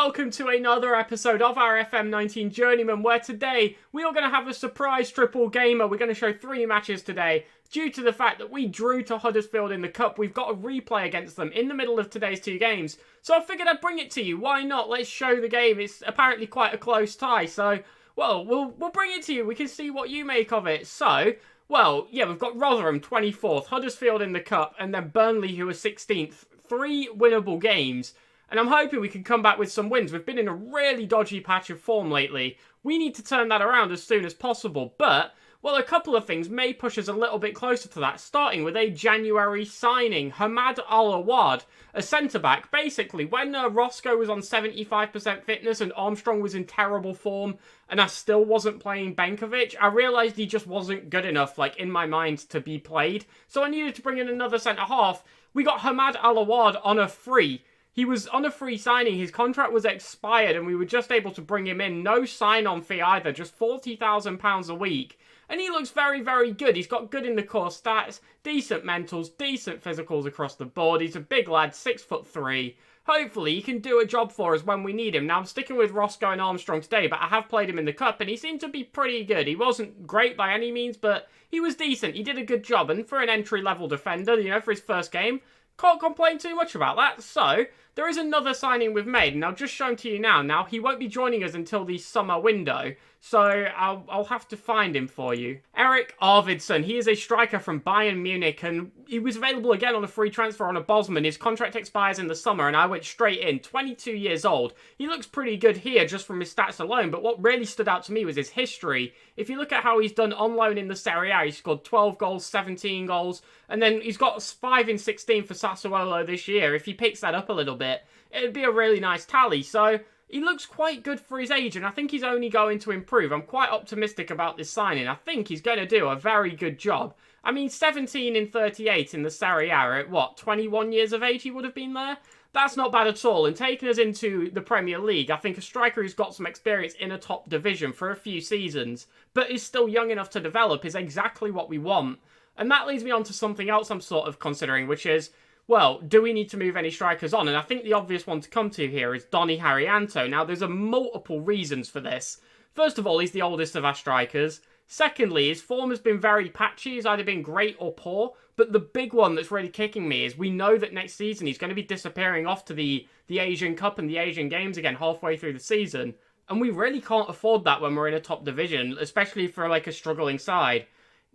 welcome to another episode of our FM19 Journeyman, where today we are going to have a surprise triple gamer. We're going to show 3 matches today. Due to the fact that we drew to Huddersfield in the Cup, we've got a replay against them in the middle of today's 2 games. So I figured I'd bring it to you. Why not? Let's show the game. It's apparently quite a close tie, so, well, we'll bring it to you. We can see what you make of it. So, well, yeah, we've got Rotherham 24th, Huddersfield in the Cup, and then Burnley, who are 16th. 3 winnable games. And I'm hoping we can come back with some wins. We've been in a really dodgy patch of form lately. We need to turn that around as soon as possible. But, well, a couple of things may push us a little bit closer to that. Starting with a January signing. Hamad Al-Awad, a centre-back. Basically, when Roscoe was on 75% fitness and Armstrong was in terrible form, and I still wasn't playing Benkovic, I realised he just wasn't good enough, like, in my mind, to be played. So I needed to bring in another centre-half. We got Hamad Al-Awad on a free. He was on a free signing, his contract was expired, and we were just able to bring him in. No sign-on fee either, just £40,000 a week. And he looks very, very good. He's got good in the core stats, decent mentals, decent physicals across the board. He's a big lad, 6'3". Hopefully, he can do a job for us when we need him. Now, I'm sticking with Roscoe and Armstrong today, but I have played him in the Cup, and he seemed to be pretty good. He wasn't great by any means, but he was decent. He did a good job, and for an entry-level defender, you know, for his first game, can't complain too much about that. So, there is another signing we've made, and I'll just show him to you now. Now, he won't be joining us until the summer window, so I'll have to find him for you. Erik Arvidsson, he is a striker from Bayern Munich, and he was available again on a free transfer on a Bosman. His contract expires in the summer, and I went straight in. 22 years old. He looks pretty good here just from his stats alone, but what really stood out to me was his history. If you look at how he's done on loan in the Serie A, he scored 12 goals, 17 goals, and then he's got 5 in 16 for Sassuolo this year. If he picks that up a little bit, it'd be a really nice tally. So, he looks quite good for his age, and I think he's only going to improve. I'm quite optimistic about this signing. I think he's going to do a very good job. I mean, 17 in 38 in the Serie A at, what, 21 years of age he would have been there? That's not bad at all, and taking us into the Premier League, I think a striker who's got some experience in a top division for a few seasons, but is still young enough to develop, is exactly what we want. And that leads me on to something else I'm sort of considering, which is, well, do we need to move any strikers on? And I think the obvious one to come to here is Donny Haryanto. Now, there's multiple reasons for this. First of all, he's the oldest of our strikers. Secondly, his form has been very patchy. He's either been great or poor. But the big one that's really kicking me is we know that next season he's going to be disappearing off to the Asian Cup and the Asian Games again halfway through the season. And we really can't afford that when we're in a top division, especially for like a struggling side.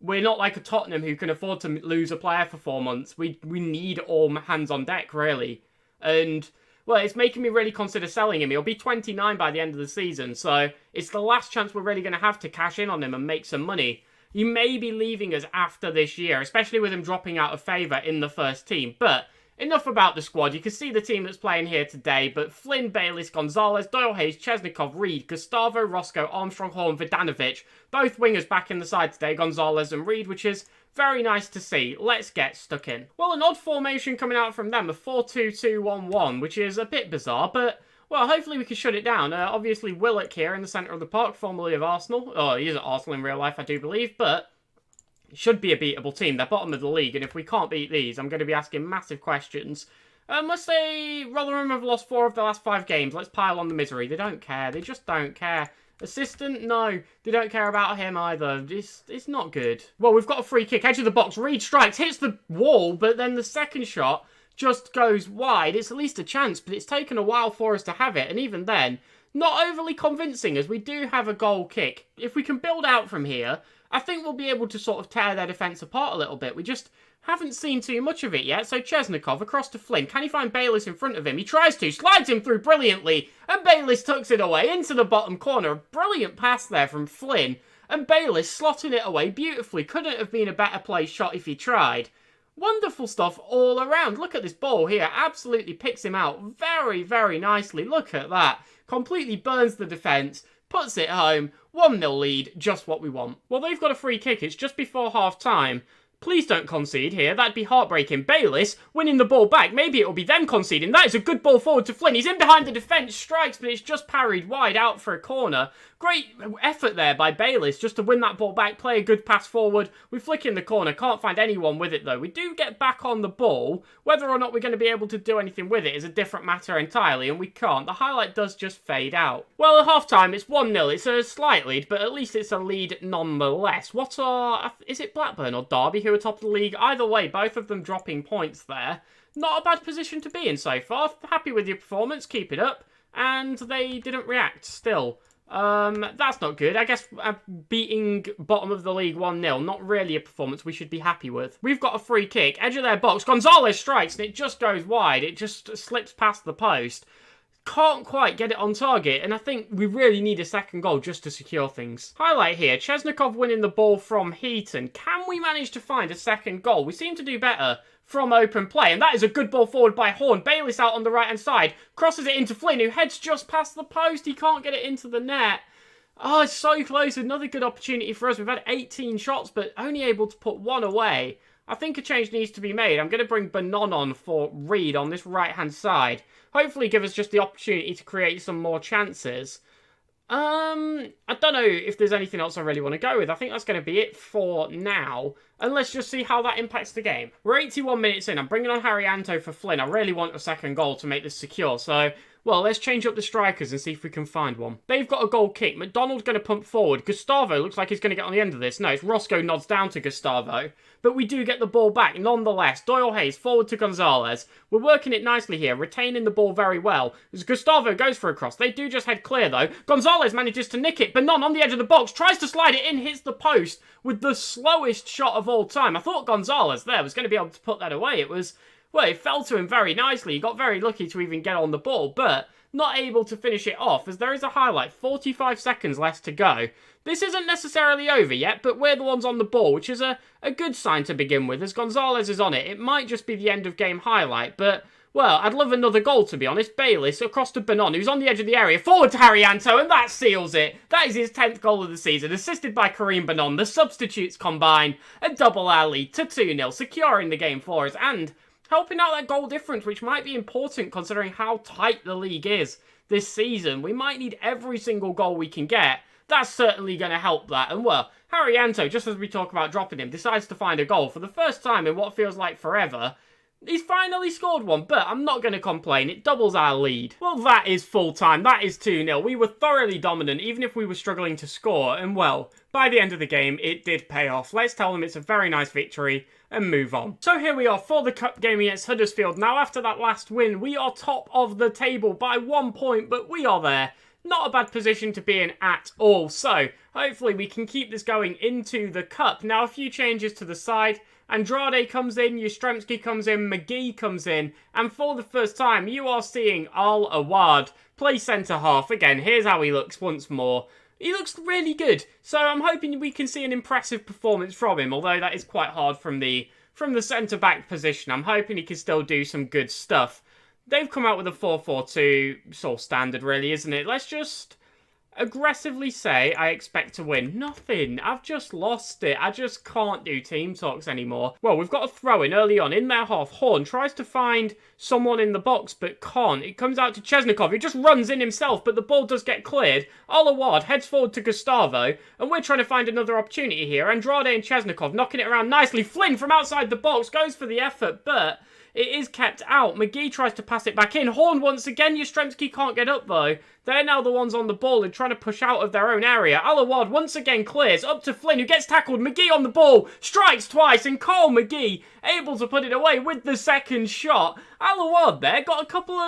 We're not like a Tottenham who can afford to lose a player for 4 months. We need all hands on deck, really. And, well, it's making me really consider selling him. He'll be 29 by the end of the season, so it's the last chance we're really going to have to cash in on him and make some money. He may be leaving us after this year, especially with him dropping out of favour in the first team. But enough about the squad. You can see the team that's playing here today, but Flynn, Bayliss, Gonzalez, Doyle Hayes, Chesnikov, Reed, Gustavo, Roscoe, Armstrong, Horn, Vidanovic. Both wingers back in the side today, Gonzalez and Reed, which is very nice to see. Let's get stuck in. Well, an odd formation coming out from them, a 4-2-2-1-1, which is a bit bizarre, but, well, hopefully we can shut it down. Obviously, Willock here in the centre of the park, formerly of Arsenal. Oh, he is at Arsenal in real life, I do believe, but should be a beatable team. They're bottom of the league, and if we can't beat these, I'm going to be asking massive questions. Let's say Rotherham have lost 4 of the last 5 games. Let's pile on the misery. They don't care. They just don't care. Assistant? No. They don't care about him either. It's not good. Well, we've got a free kick. Edge of the box. Reed strikes. Hits the wall, but then the second shot just goes wide. It's at least a chance, but it's taken a while for us to have it. And even then, not overly convincing, as we do have a goal kick. If we can build out from here, I think we'll be able to sort of tear their defence apart a little bit. We just haven't seen too much of it yet. So Chesnikov across to Flynn. Can he find Bayliss in front of him? He tries to. Slides him through brilliantly. And Bayliss tucks it away into the bottom corner. A brilliant pass there from Flynn. And Bayliss slotting it away beautifully. Couldn't have been a better place shot if he tried. Wonderful stuff all around. Look at this ball here. Absolutely picks him out very, very nicely. Look at that. Completely burns the defence. Puts it home. 1-0 lead. Just what we want. Well, they've got a free kick. It's just before half-time. Please don't concede here. That'd be heartbreaking. Bayliss winning the ball back. Maybe it'll be them conceding. That is a good ball forward to Flynn. He's in behind the defence. Strikes, but it's just parried wide out for a corner. Great effort there by Bayliss just to win that ball back, play a good pass forward. We flick in the corner, can't find anyone with it though. We do get back on the ball. Whether or not we're going to be able to do anything with it is a different matter entirely, and we can't. The highlight does just fade out. Well, at half-time, it's 1-0. It's a slight lead, but at least it's a lead nonetheless. Is it Blackburn or Derby who are top of the league? Either way, both of them dropping points there. Not a bad position to be in so far. Happy with your performance, keep it up. And they didn't react still. That's not good. I guess beating bottom of the league 1-0, not really a performance we should be happy with. We've got a free kick, edge of their box. Gonzalez strikes and it just goes wide. It just slips past the post. Can't quite get it on target, and I think we really need a second goal just to secure things. Highlight here, Chesnikov winning the ball from Heaton. Can we manage to find a second goal? We seem to do better from open play, and that is a good ball forward by Horn. Bayliss out on the right-hand side, crosses it into Flynn, who heads just past the post. He can't get it into the net. Oh, it's so close. Another good opportunity for us. We've had 18 shots, but only able to put one away. I think a change needs to be made. I'm going to bring Bannon on for Reed on this right-hand side. Hopefully give us just the opportunity to create some more chances. I don't know if there's anything else I really want to go with. I think that's going to be it for now. And let's just see how that impacts the game. We're 81 minutes in. I'm bringing on Haryanto for Flynn. I really want a second goal to make this secure. So, well, let's change up the strikers and see if we can find one. They've got a goal kick. McDonald's going to pump forward. Gustavo looks like he's going to get on the end of this. No, it's Roscoe nods down to Gustavo. But we do get the ball back nonetheless. Doyle Hayes forward to Gonzalez. We're working it nicely here, retaining the ball very well. As Gustavo goes for a cross. They do just head clear though. Gonzalez manages to nick it. Bannon on the edge of the box, tries to slide it in, hits the post with the slowest shot of all time. I thought Gonzalez there was going to be able to put that away. Well, it fell to him very nicely. He got very lucky to even get on the ball, but not able to finish it off as there is a highlight. 45 seconds left to go. This isn't necessarily over yet, but we're the ones on the ball, which is a good sign to begin with. As Gonzalez is on it, it might just be the end of game highlight, but, well, I'd love another goal, to be honest. Bayliss across to Bannon, who's on the edge of the area. Forward to Haryanto, and that seals it. That is his 10th goal of the season, assisted by Karim Bannon. The substitutes combine a double our lead to 2-0, securing the game for us, and helping out that goal difference, which might be important considering how tight the league is this season. We might need every single goal we can get. That's certainly going to help that. And, well, Haryanto, just as we talk about dropping him, decides to find a goal for the first time in what feels like forever. He's finally scored one, but I'm not going to complain. It doubles our lead. Well, that is full time. That is 2-0. We were thoroughly dominant, even if we were struggling to score. And, well, by the end of the game, it did pay off. Let's tell them it's a very nice victory and move on. So here we are for the cup game against Huddersfield. Now, after that last win, we are top of the table by 1 point, but we are there. Not a bad position to be in at all. So, hopefully we can keep this going into the cup. Now, a few changes to the side. Andrade comes in, Yastrzemski comes in, McGee comes in, and for the first time, you are seeing Al Awad play centre-half. Again, here's how he looks once more. He looks really good, so I'm hoping we can see an impressive performance from him, although that is quite hard from the centre-back position. I'm hoping he can still do some good stuff. They've come out with a 4-4-2, sort of standard really, isn't it? Let's just aggressively say I expect to win. Nothing. I've just lost it. I just can't do team talks anymore. Well, we've got a throw in early on in their half. Horn tries to find someone in the box, but can't. It comes out to Chesnikov, who just runs in himself, but the ball does get cleared. Alawad heads forward to Gustavo, and we're trying to find another opportunity here. Andrade and Chesnikov knocking it around nicely. Flynn from outside the box goes for the effort, but it is kept out. McGee tries to pass it back in. Horn once again. Yastrzemski can't get up though. They're now the ones on the ball and trying to push out of their own area. Alawad once again clears up to Flynn, who gets tackled. McGee on the ball, strikes twice, and Cole McGee able to put it away with the second shot. Alawad there got a couple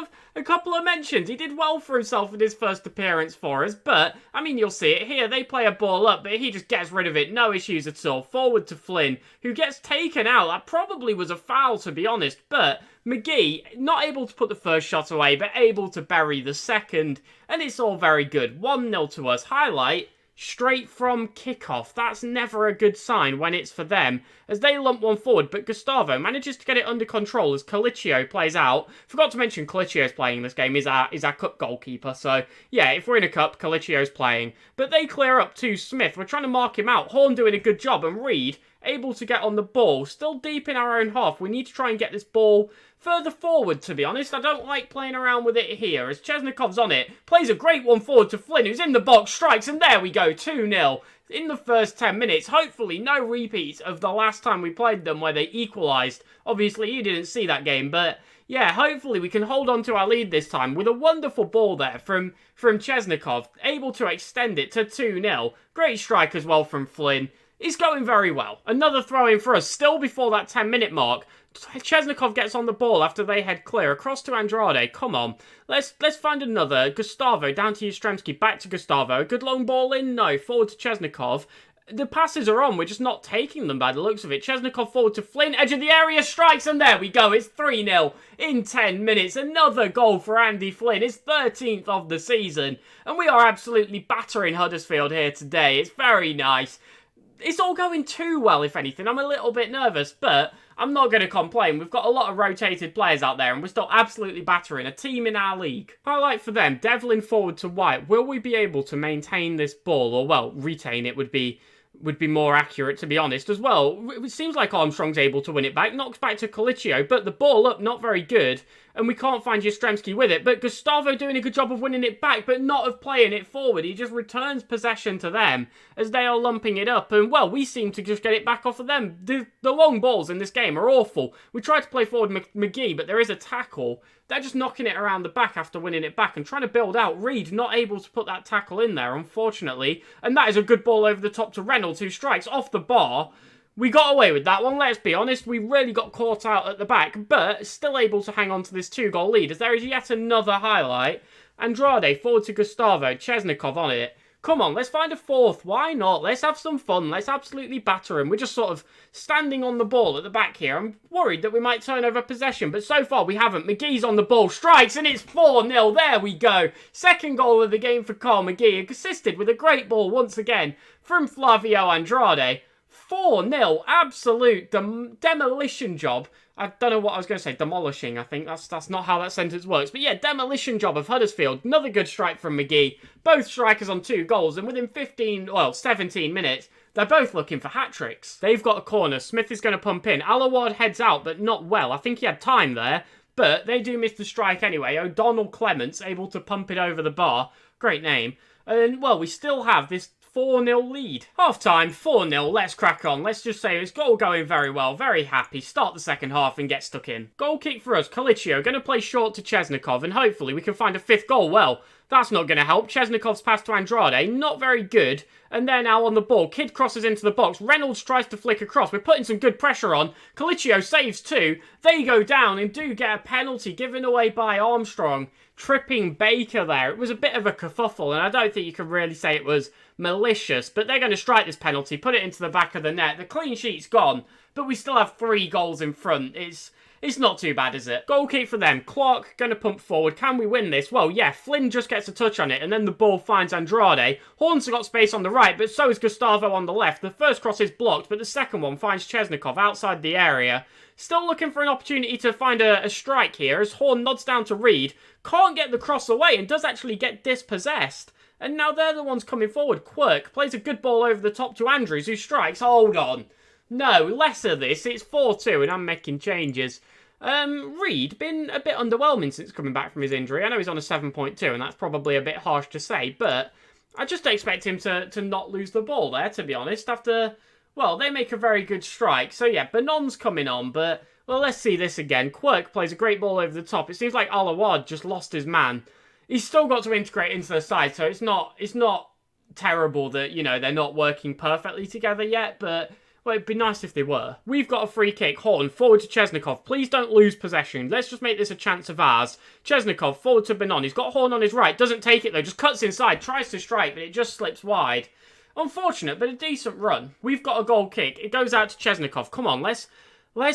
of mentions. He did well for himself in his first appearance for us, but I mean, you'll see it here. They play a ball up, but he just gets rid of it. No issues at all. Forward to Flynn, who gets taken out. That probably was a foul, to be honest, but McGee not able to put the first shot away, but able to bury the second, and it's all very good. 1-0 to us. Highlight, straight from kickoff. That's never a good sign when it's for them, as they lump one forward, but Gustavo manages to get it under control as Colicchio plays out. Forgot to mention Colicchio's playing in this game, is our cup goalkeeper, so yeah, if we're in a cup, Colicchio's playing. But they clear up to Smith. We're trying to mark him out. Horn doing a good job, and Reed able to get on the ball. Still deep in our own half. We need to try and get this ball further forward, to be honest. I don't like playing around with it here. As Chesnikov's on it, plays a great one forward to Flynn, who's in the box, strikes, and there we go, 2-0. In the first 10 minutes, hopefully no repeats of the last time we played them where they equalised. Obviously, you didn't see that game, but yeah, hopefully we can hold on to our lead this time with a wonderful ball there from Chesnikov, able to extend it to 2-0. Great strike as well from Flynn. It's going very well. Another throw-in for us, still before that 10-minute mark. Chesnikov gets on the ball after they head clear. Across to Andrade. Come on. Let's find another. Gustavo down to Yastrzemski. Back to Gustavo. Good long ball in. No. Forward to Chesnikov. The passes are on. We're just not taking them by the looks of it. Chesnikov forward to Flynn. Edge of the area. Strikes. And there we go. It's 3-0 in 10 minutes. Another goal for Andy Flynn. His 13th of the season. And we are absolutely battering Huddersfield here today. It's very nice. It's all going too well, if anything. I'm a little bit nervous, but I'm not going to complain. We've got a lot of rotated players out there, and we're still absolutely battering a team in our league. Highlight for them, Devlin forward to White. Will we be able to maintain this ball? Or, well, retain it would be more accurate, to be honest, as well. It seems like Armstrong's able to win it back. Knocks back to Colicchio, but the ball up, not very good. And we can't find Yastrzemski with it. But Gustavo doing a good job of winning it back, but not of playing it forward. He just returns possession to them as they are lumping it up. And, well, we seem to just get it back off of them. The long balls in this game are awful. We tried to play forward McGee, but there is a tackle. They're just knocking it around the back after winning it back and trying to build out. Reed not able to put that tackle in there, unfortunately. And that is a good ball over the top to Reynolds, who strikes off the bar. We got away with that one, let's be honest. We really got caught out at the back, but still able to hang on to this 2-goal lead, as there is yet another highlight. Andrade forward to Gustavo, Chesnikov on it. Come on, let's find a fourth. Why not? Let's have some fun. Let's absolutely batter him. We're just sort of standing on the ball at the back here. I'm worried that we might turn over possession, but so far we haven't. McGee's on the ball, strikes, and it's 4-0. There we go. Second goal of the game for Carl McGee, assisted with a great ball once again from Flavio Andrade. 4-0, absolute demolition job. I don't know what I was going to say, demolishing, I think. That's not how that sentence works. But yeah, demolition job of Huddersfield. Another good strike from McGee. Both strikers on 2 goals, and within 17 minutes, they're both looking for hat-tricks. They've got a corner. Smith is going to pump in. Alawad heads out, but not well. I think he had time there, but they do miss the strike anyway. O'Donnell Clements able to pump it over the bar. Great name. And, well, we still have this 4-0 lead. Half time, 4-0. Let's crack on. Let's just say it's goal going very well. Very happy. Start the second half and get stuck in. Goal kick for us. Colicchio going to play short to Chesnikov, and hopefully we can find a 5th goal. Well, that's not going to help. Chesnikov's pass to Andrade. Not very good. And they're now on the ball. Kidd crosses into the box. Reynolds tries to flick across. We're putting some good pressure on. Colicchio saves 2. They go down and do get a penalty given away by Armstrong. Tripping Baker there. It was a bit of a kerfuffle, and I don't think you can really say it was malicious, but they're going to strike this penalty, put it into the back of the net. The clean sheet's gone, but we still have 3 goals in front. It's not too bad, is it? Goal kick for them. Clark going to pump forward. Can we win this? Well, yeah, Flynn just gets a touch on it, and then the ball finds Andrade. Horns have got space on the right, but so is Gustavo on the left. The first cross is blocked, but the second one finds Chesnikov outside the area. Still looking for an opportunity to find a strike here, as Horn nods down to Reed. Can't get the cross away, and does actually get dispossessed. And now they're the ones coming forward. Quirk plays a good ball over the top to Andrews, who strikes. Hold on. No, less of this. It's 4-2, and I'm making changes. Reed, been a bit underwhelming since coming back from his injury. I know he's on a 7.2, and that's probably a bit harsh to say, but I just expect him to not lose the ball there, to be honest, after, well, they make a very good strike. So yeah, Benon's coming on, but, well, let's see this again. Quirk plays a great ball over the top. It seems like Alawad just lost his man. He's still got to integrate into the side, so it's not terrible that, you know, they're not working perfectly together yet, but, well, it'd be nice if they were. We've got a free kick. Horn, forward to Chesnikov. Please don't lose possession. Let's just make this a chance of ours. Chesnikov, forward to Benon. He's got Horn on his right. Doesn't take it, though. Just cuts inside. Tries to strike, but it just slips wide. Unfortunate, but a decent run. We've got a goal kick. It goes out to Chesnikov. Come on, let's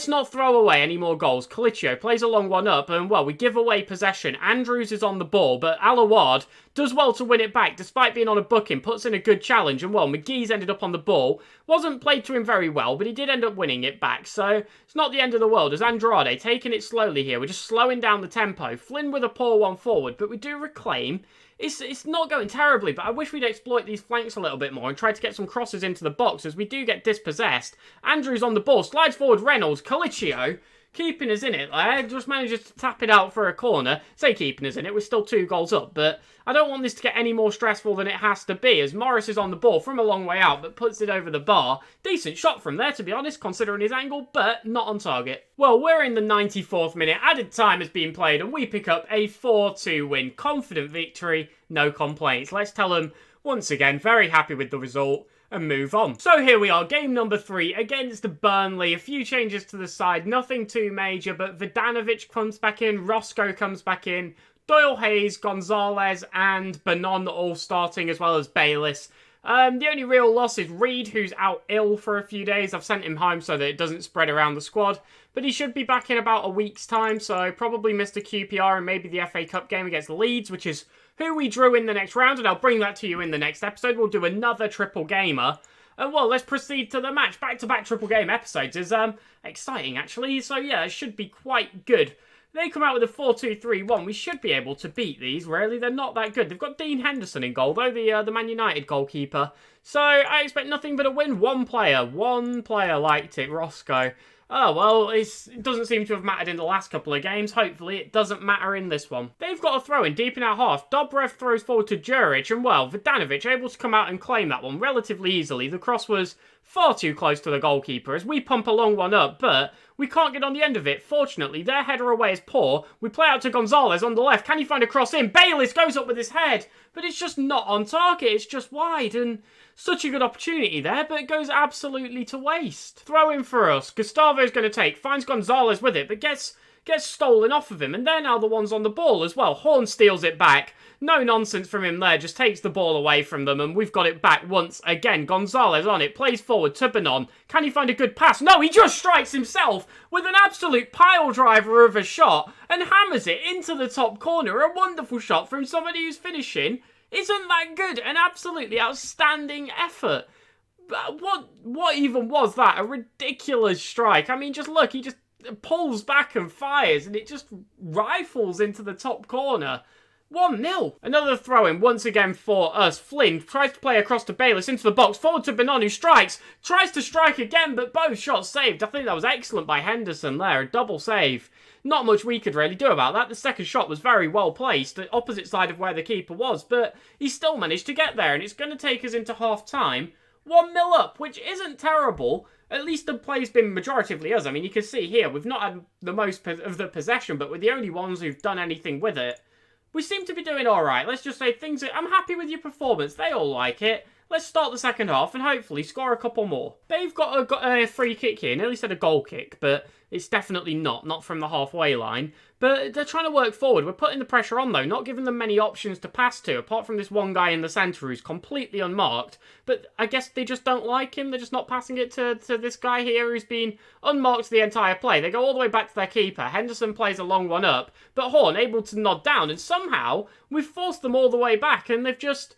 not throw away any more goals. Colicchio plays a long one up, and, well, we give away possession. Andrews is on the ball, but Alawad does well to win it back, despite being on a booking, puts in a good challenge, and, well, McGee's ended up on the ball. Wasn't played to him very well, but he did end up winning it back, so it's not the end of the world, as Andrade taking it slowly here. We're just slowing down the tempo. Flynn with a poor one forward, but we do reclaim. it's not going terribly, but I wish we'd exploit these flanks a little bit more and try to get some crosses into the box as we do get dispossessed. Andrews on the ball, slides forward Reynolds, Colicchio, keeping us in it there, just manages to tap it out for a corner. Say keeping us in it, we're still 2 goals up, but I don't want this to get any more stressful than it has to be, as Morris is on the ball from a long way out, but puts it over the bar. Decent shot from there, to be honest, considering his angle, but not on target. Well, we're in the 94th minute, added time has been played, and we pick up a 4-2 win. Confident victory, no complaints. Let's tell them, once again, very happy with the result, and move on. So here we are, game number 3 against Burnley. A few changes to the side, nothing too major, but Vidanovic comes back in, Roscoe comes back in, Doyle Hayes, Gonzalez, and Bannon all starting, as well as Bayliss. The only real loss is Reed, who's out ill for a few days. I've sent him home so that it doesn't spread around the squad. But he should be back in about a week's time, so probably missed a QPR and maybe the FA Cup game against Leeds, which is who we drew in the next round, and I'll bring that to you in the next episode. We'll do another triple gamer. And well, let's proceed to the match. Back-to-back triple game episodes is exciting, actually. So yeah, it should be quite good. They come out with a 4-2-3-1. We should be able to beat these, really. They're not that good. They've got Dean Henderson in goal, though, the Man United goalkeeper. So I expect nothing but a win. One player liked it, Roscoe. Oh, well, it doesn't seem to have mattered in the last couple of games. Hopefully, it doesn't matter in this one. They've got a throw-in deep in our half. Dobrev throws forward to Juric, and, well, Vidanovic able to come out and claim that one relatively easily. The cross was far too close to the goalkeeper as we pump a long one up, but we can't get on the end of it. Fortunately, their header away is poor. We play out to Gonzalez on the left. Can he find a cross in? Bayliss goes up with his head, but it's just not on target. It's just wide, and such a good opportunity there, but it goes absolutely to waste. Throw in for us. Gustavo's going to take, finds Gonzalez with it, but gets stolen off of him, and they're now the ones on the ball as well. Horn steals it back. No nonsense from him there, just takes the ball away from them, and we've got it back once again. Gonzalez on it, plays forward to Bannon. Can he find a good pass? No, he just strikes himself with an absolute pile driver of a shot and hammers it into the top corner. A wonderful shot from somebody who's finishing isn't that good. An absolutely outstanding effort. What even was that? A ridiculous strike. I mean, just look, he just pulls back and fires, and it just rifles into the top corner. 1-0. Another throw-in once again for us. Flynn tries to play across to Bayliss into the box. Forward to Bannon, who strikes. Tries to strike again, but both shots saved. I think that was excellent by Henderson there. A double save. Not much we could really do about that. The second shot was very well placed, the opposite side of where the keeper was, but he still managed to get there, and it's going to take us into half-time. 1-0 up, which isn't terrible. At least the play's been majoritively us. I mean, you can see here, we've not had the most of the possession, but we're the only ones who've done anything with it. We seem to be doing alright. Let's just say I'm happy with your performance. They all like it. Let's start the second half and hopefully score a couple more. They've got a free kick here. Nearly said a goal kick, but it's definitely not from the halfway line. But they're trying to work forward. We're putting the pressure on, though, not giving them many options to pass to, apart from this one guy in the centre who's completely unmarked. But I guess they just don't like him. They're just not passing it to this guy here who's been unmarked the entire play. They go all the way back to their keeper. Henderson plays a long one up, but Horn able to nod down, and somehow we've forced them all the way back, and they've just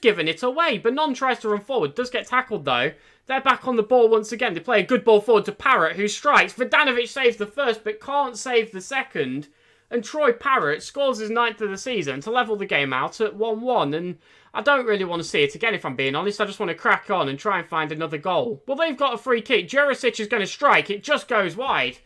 given it away. Bannon tries to run forward, does get tackled though. They're back on the ball once again. They play a good ball forward to Parrott, who strikes. Vidanovic saves the first, but can't save the second. And Troy Parrott scores his 9th of the season to level the game out at 1-1. And I don't really want to see it again, if I'm being honest. I just want to crack on and try and find another goal. Well, they've got a free kick. Jurisic is going to strike. It just goes wide.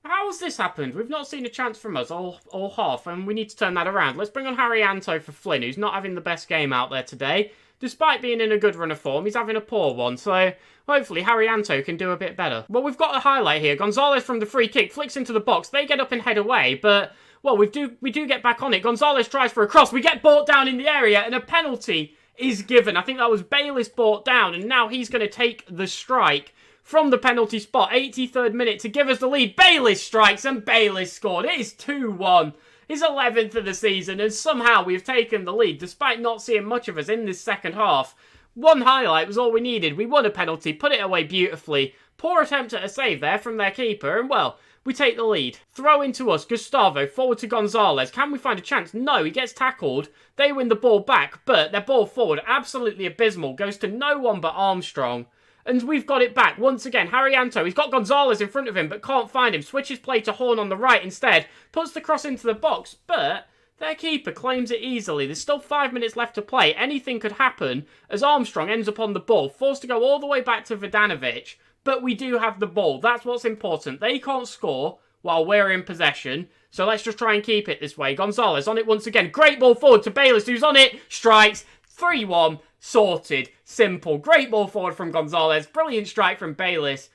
How has this happened? We've not seen a chance from us all half, and we need to turn that around. Let's bring on Harry Anto for Flynn, who's not having the best game out there today. Despite being in a good run of form, he's having a poor one, so hopefully Harry Anto can do a bit better. Well, we've got a highlight here. Gonzalez from the free kick flicks into the box. They get up and head away, but, well, we do get back on it. Gonzalez tries for a cross. We get brought down in the area, and a penalty is given. I think that was Bayliss brought down, and now he's going to take the strike from the penalty spot. 83rd minute to give us the lead. Bayliss strikes, and Bayliss scored. It is 2-1. His 11th of the season, and somehow we've taken the lead, despite not seeing much of us in this second half. One highlight was all we needed. We won a penalty, put it away beautifully. Poor attempt at a save there from their keeper, and well, we take the lead. Throw into us, Gustavo, forward to Gonzalez. Can we find a chance? No, he gets tackled. They win the ball back, but their ball forward, absolutely abysmal, goes to no one but Armstrong. And we've got it back. Once again, Harry Anto, he's got Gonzalez in front of him, but can't find him. Switches play to Horn on the right instead. Puts the cross into the box, but Their keeper claims it easily. There's still 5 minutes left to play. Anything could happen as Armstrong ends up on the ball, forced to go all the way back to Verdanovic. But we do have the ball. That's what's important. They can't score while we're in possession. So let's just try and keep it this way. Gonzalez on it once again. Great ball forward to Bayliss, who's on it. Strikes. 3-1. Sorted. Simple. Great ball forward from Gonzalez. Brilliant strike from Bayliss.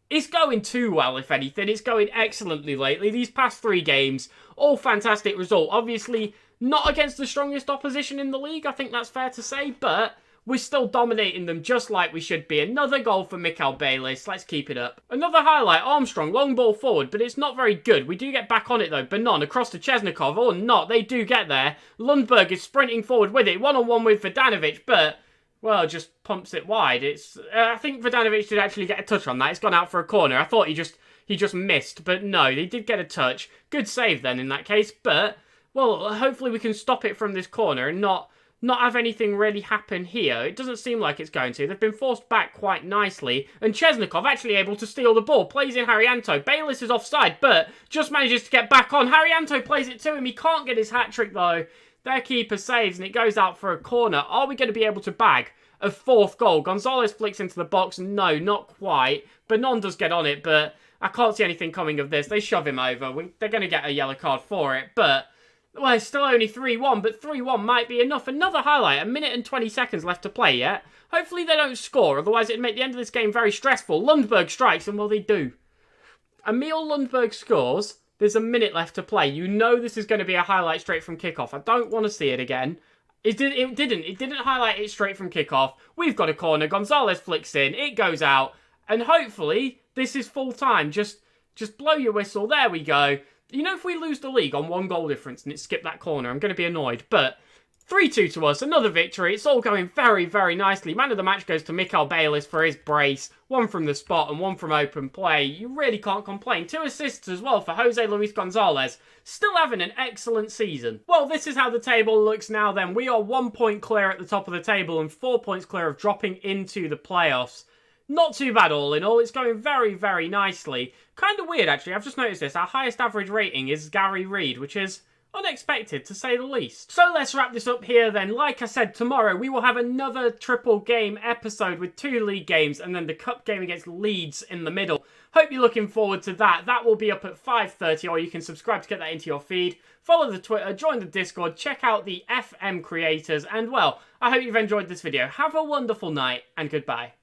It's going too well, if anything. It's going excellently lately. These past 3 games, all fantastic result. Obviously, not against the strongest opposition in the league. I think that's fair to say. But we're still dominating them just like we should be. Another goal for Mikael Bayliss. Let's keep it up. Another highlight. Armstrong, long ball forward, but it's not very good. We do get back on it, though. Banon across to Chesnikov. Or not. They do get there. Lundberg is sprinting forward with it. One-on-one with Verdanovic, but well, just pumps it wide. It's I think Verdanovic did actually get a touch on that. It's gone out for a corner. I thought he just missed, but no, he did get a touch. Good save then in that case, but well, hopefully we can stop it from this corner and not have anything really happen here. It doesn't seem like it's going to. They've been forced back quite nicely, and Chesnikov actually able to steal the ball. Plays in Haryanto. Bayliss is offside, but just manages to get back on. Haryanto plays it to him. He can't get his hat-trick though. Their keeper saves, and it goes out for a corner. Are we going to be able to bag a 4th goal? Gonzalez flicks into the box. No, not quite. Banon does get on it, but I can't see anything coming of this. They shove him over. They're going to get a yellow card for it, but well, it's still only 3-1, but 3-1 might be enough. Another highlight. 1 minute and 20 seconds left to play yet. Hopefully they don't score, otherwise it'd make the end of this game very stressful. Lundberg strikes, and well, they do. Emil Lundberg scores. There's 1 minute left to play. You know this is going to be a highlight straight from kickoff. I don't want to see it again. It didn't highlight it straight from kickoff. We've got a corner. Gonzalez flicks in. It goes out. And hopefully, this is full time. Just blow your whistle. There we go. You know, if we lose the league on 1 goal difference and it skipped that corner, I'm going to be annoyed. But 3-2 to us. Another victory. It's all going very, very nicely. Man of the match goes to Mikael Bayliss for his brace. 1 from the spot and 1 from open play. You really can't complain. 2 assists as well for Jose Luis Gonzalez. Still having an excellent season. Well, this is how the table looks now then. We are 1 point clear at the top of the table and 4 points clear of dropping into the playoffs. Not too bad all in all. It's going very, very nicely. Kind of weird actually. I've just noticed this. Our highest average rating is Gary Reid, which is unexpected, to say the least. So let's wrap this up here then. Like I said, tomorrow we will have another triple game episode with 2 league games and then the cup game against Leeds in the middle. Hope you're looking forward to that. That will be up at 5:30, or you can subscribe to get that into your feed. Follow the Twitter, join the Discord, check out the FM creators, and well, I hope you've enjoyed this video. Have a wonderful night, and goodbye.